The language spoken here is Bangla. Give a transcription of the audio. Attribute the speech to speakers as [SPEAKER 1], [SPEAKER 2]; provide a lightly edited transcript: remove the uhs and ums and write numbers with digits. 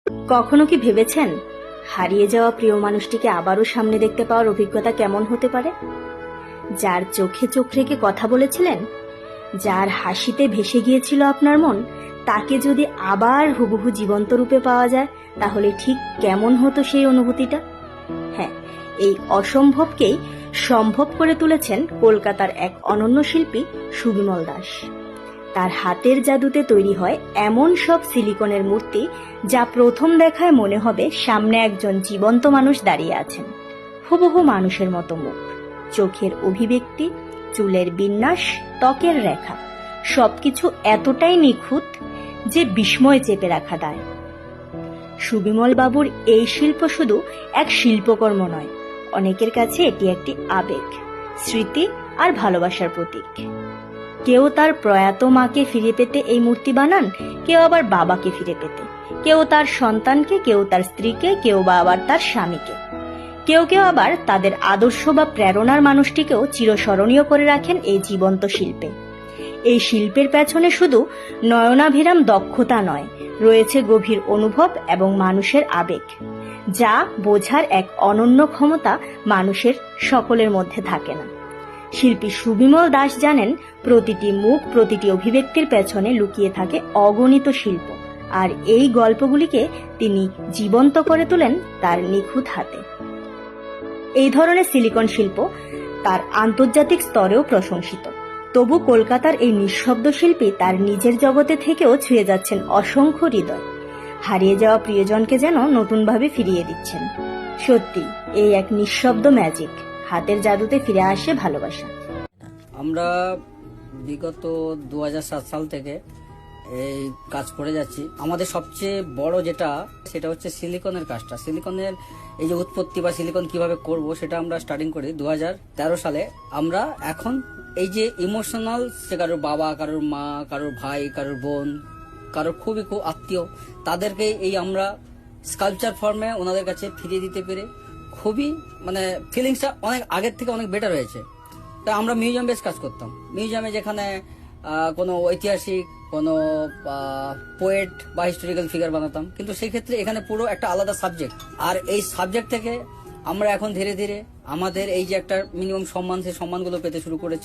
[SPEAKER 1] কখনো কি ভেবেছেন হারিয়ে যাওয়া প্রিয় মানুষটিকে আবারও সামনে দেখতে পাওয়ার অভিজ্ঞতা কেমন হতে পারে? যার চোখে চোখ রেখে কথা বলেছিলেন, যার হাসিতে ভেসে গিয়েছিল আপনার মন, তাকে যদি আবার হুবহু জীবন্ত রূপে পাওয়া যায় তাহলে ঠিক কেমন হতো সেই অনুভূতিটা? হ্যাঁ, এই অসম্ভবকেই সম্ভব করে তুলেছেন কলকাতার এক অনন্য শিল্পী সুবিমল দাস। তার হাতের জাদুতে তৈরি হয় এমন সব সিলিকনের মূর্তি যা প্রথম দেখায় মনে হবে সামনে একজন জীবন্ত মানুষ দাঁড়িয়ে আছেন। হুবহু মানুষের মতো মুখ, চোখের অভিব্যক্তি, চুলের বিন্যাস, ত্বকের রেখা, সবকিছু এতটাই নিখুঁত যে বিস্ময় চেপে রাখা দায়। সুবিমল বাবুর এই শিল্প শুধু এক শিল্পকর্ম নয়, অনেকের কাছে এটি একটি আবেগ, স্মৃতি আর ভালোবাসার প্রতীক। কেউ তার প্রয়াত মাকে ফিরে পেতে এই মূর্তি বানান, কেউ আবার বাবাকে ফিরে পেতে, কেউ তার সন্তানকে, কেউ তার স্ত্রীকে, কেউ বা আবার তার স্বামীকে, কেউ কেউ আবার তাদের আদর্শ বা প্রেরণার মানুষটিকেও চিরস্মরণীয় করে রাখেন এই জীবন্ত শিল্পে। এই শিল্পের পেছনে শুধু নয়নাভিরাম দক্ষতা নয়, রয়েছে গভীর অনুভব এবং মানুষের আবেগ, যা বোঝার এক অনন্য ক্ষমতা মানুষের সকলের মধ্যে থাকে না। শিল্পী সুবিমল দাস জানেন প্রতিটি মুখ, প্রতিটি অভিব্যক্তির পেছনে লুকিয়ে থাকে অগণিত শিল্প, আর এই গল্পগুলিকে তিনি জীবন্ত করে তোলেন তার নিখুঁত হাতে। এই ধরনের সিলিকন শিল্প তার আন্তর্জাতিক স্তরেও প্রশংসিত। তবু কলকাতার এই নিঃশব্দ শিল্পী তার নিজের জগতে থেকেও ছুঁয়ে যাচ্ছেন অসংখ্য হৃদয়। হারিয়ে যাওয়া প্রিয়জনকে যেন নতুনভাবে ফিরিয়ে দিচ্ছেন। সত্যি এই এক নিঃশব্দ ম্যাজিক, হাতের জাদুতে ফিরে আসে ভালোবাসা।
[SPEAKER 2] আমরা বিগত 2007 সাল থেকে এই কাজ করে যাচ্ছি। আমাদের সবচেয়ে বড় সেটা হচ্ছে সিলিকনের কাজটা। সিলিকনের এই যে উৎপত্তি বা সিলিকন কিভাবে করব সেটা আমরা স্টার্টিং করি 2013 সালে। আমরা এখন এই যে ইমোশনাল, সে কারোর বাবা, কারোর মা, কারোর ভাই, কারোর বোন, কারোর খুব আত্মীয়, তাদেরকে এই আমরা স্কাল্পচার ফর্মে ওনাদের কাছে ফিরিয়ে দিতে পেরে খুবই ফিলিংসটা অনেক আগের থেকে অনেক বেটার হয়েছে। তা আমরা মিউজিয়াম বেস কাজ করতাম। মিউজিয়ামে যেখানে কোনো ঐতিহাসিক, কোনো পোয়েট বা হিস্টোরিক্যাল ফিগার বানাতাম, কিন্তু সেই ক্ষেত্রে এখানে পুরো একটা আলাদা সাবজেক্ট। আর এই সাবজেক্ট থেকে আমরা এখন ধীরে ধীরে আমাদের এই যে একটা মিনিমাম সম্মান, সেই সম্মানগুলো পেতে শুরু করেছি।